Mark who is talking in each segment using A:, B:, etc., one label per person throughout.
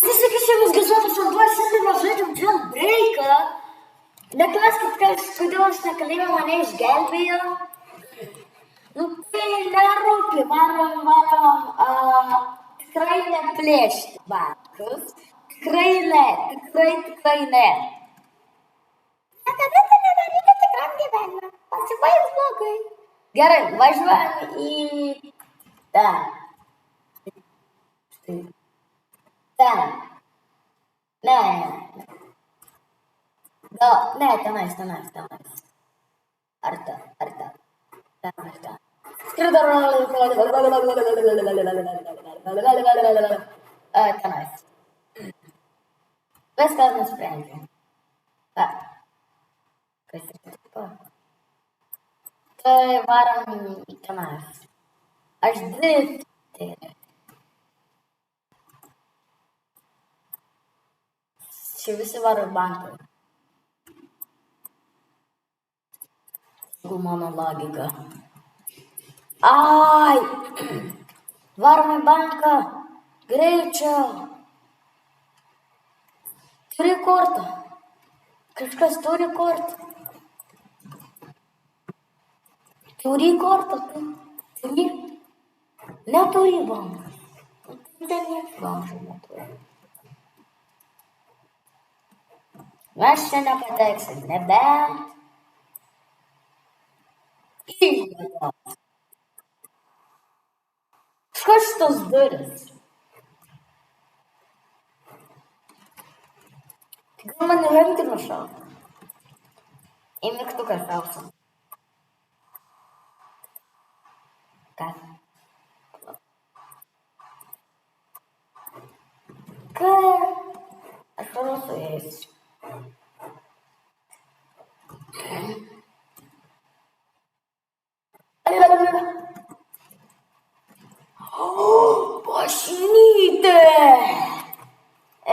A: Visi visiems gazuotus vanduo šiandien mes žaidžiam jailbreaką. Neklauskit, kodėl aš nekalėjau, mane išgelbėjo. Nu tai nerūpi, varom, tikrai neplėšti bankus. Tikrai ne. Niekada tai nedarykite tikram gyvenime. Pasibaigs blogai. Gerai, važiuojam į ten. Ten. Ne. Ne, tenais. Ar ten. Tenais. Viską nusprendžiau. Kas atsitiko? Tai varom į tenais. Aš dirbti. Čia visi varo į banką. Mano logika. Ai! Varom į banką. Greičiau. Turi kortą. Kažkas turi kortą. Turi kortą. Turi. Neturi bankas. Tai nieks bankas neturi. Mes čia nepateksim. Nebent. Kas šitos duris? Gal man nelemti nušauti? Į mygtuką spausim. Kas? Ką? Aš varu su jais. Mašinytė!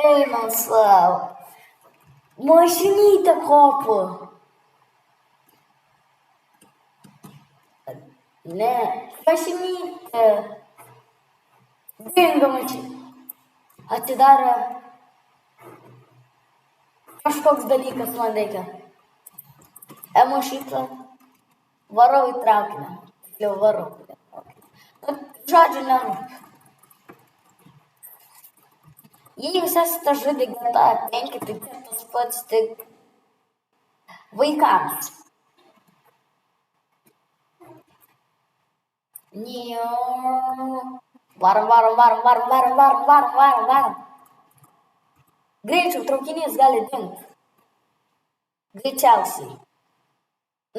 A: Eina savo. Mašinytė kopų. Ne, mašinytė. Dingo mašinytė. Atidaro. Kažkoks dalykas man reikia. Šitą. Varau į traukinį. Jau varau. Žodžiu, nerūpi. Jei jūs esate žaidė GTA 5, tai tas pats tik vaikams. Varom. Greičiau traukinys gali dingti. Greičiausiai.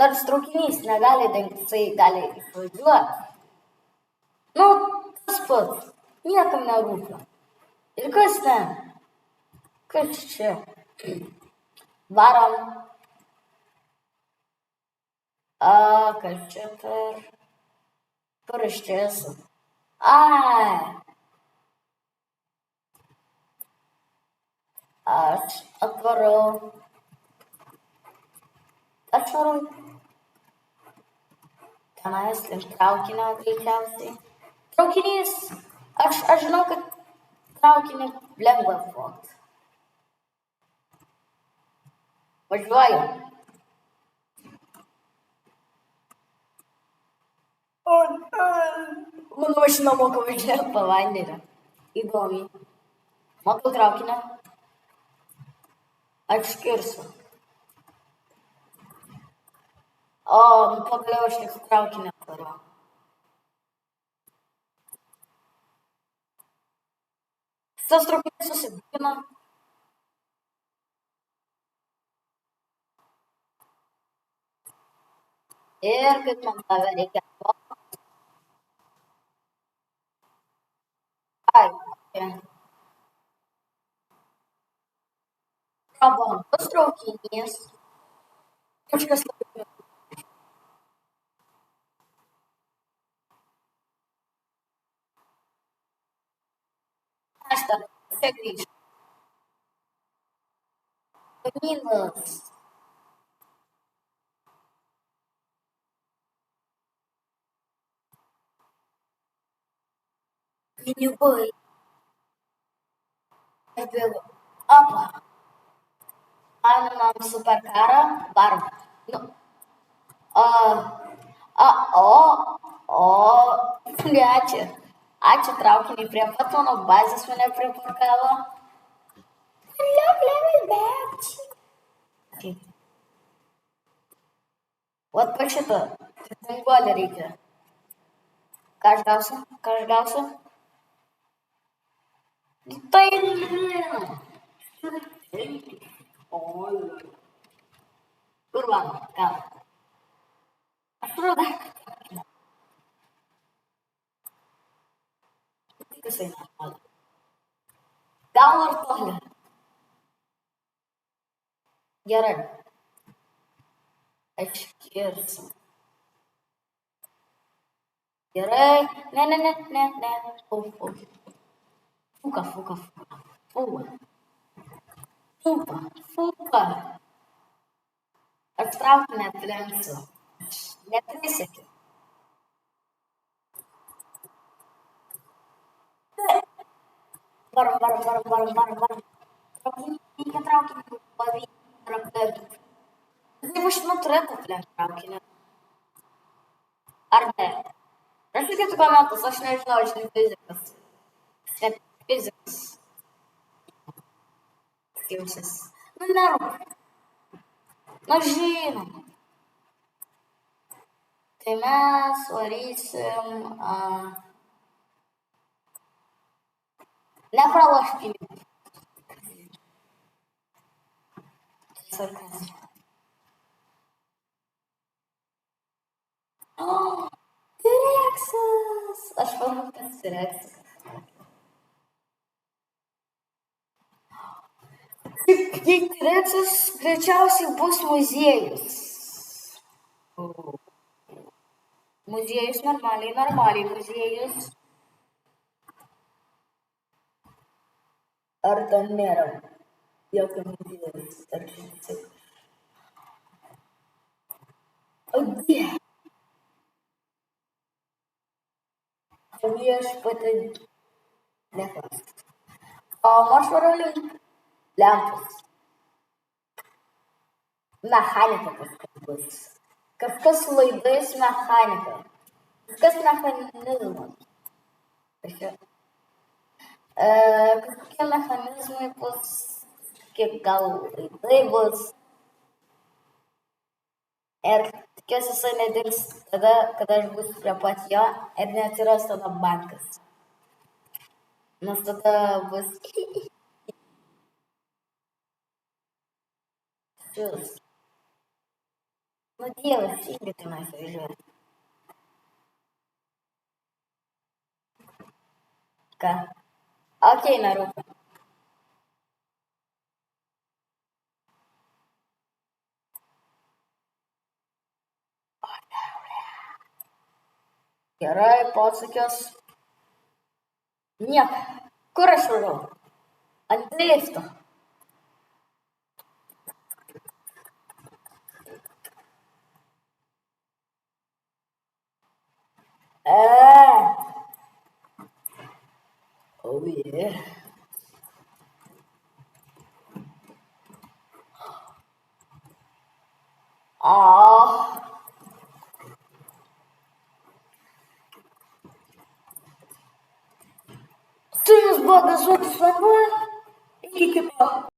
A: Nors traukinys negali dingti, tai gali išvažiuoti. Nu, tas pats. Niekam nerūpi. Ir kas ten? Kas čia? Varom. Kas čia per? Kur aš čia esu? Ai. Aš atvarau. Tenais link traukinio greičiausiai. Traukinys. Aš žinau, kad traukinį lengva vogti. Važiuoju. Mano mašina moka važiuoti po vandenį. Įdomiai. Matau traukinį. Atskirsiu. Pagaliau aš tik traukinį turiu. Tas traukinys susidūrina. Ir kaip man tave reikia. Ai, prabangus traukinys. Kažkas labai. Aš dar grįžtu. Kaimynas. Pinigai. aš bėgu. Opa. Paimam superkarą, varom. Nu, a, a, o, ačiū. Ačiū traukiniui prie pat mano bazės mane priparkavo. Vat per šitą. Danguolį reikia. Ką aš gausiu? Ką aš gausiu? Tai oi. Kur man? Gal. Aš turiu dar. Kas eina? Gal ar toli? Gerai. Aš kirsiu. Gerai. Ne. Fuka. Fuka. Aš traukinį atlenksiu. Neprisikiu. Varom. Traukinį pavyzdį aptarti. Kaip aš turėtų aplenkti traukinį? Ar ne? Rašykite komentus, aš nežinau, aš ne fizikas. Net fizikas. Skirsis. Nu, nerūp. Nu, žinom. Tai mes varysim... Nepraloškime. Sarkazmas. O, T-Rexas! Aš manau, kad T-Rexas. T-Rexas greičiausiai bus muziejus. Muziejus normaliai muziejus. Ar ten nėra jokio muziejus, ar čia. O Dieve. Viešpatie. Neklausk. O maršvaroliai? Lempos. Mechanika kažkas bus. Kažkas su laidais mechanika. Kažkas mechanizmas. Kažkokie mechanizmai bus, kiek gal laidai bus. Ir tikiuosi jisai nedings tada, kada aš būsiu prie pat jo ir neatsiras tada bankas. Nes tada bus... Šis. Nu, Dievas, irgi tenais važiuoja. Ką? Okei, nerūpi. Gerai, posūkius. Nieko. Kur aš važiuoju? Ant lifto. Oh yeah. Su jumis buvo Gazuotas vanduo. Iki kito.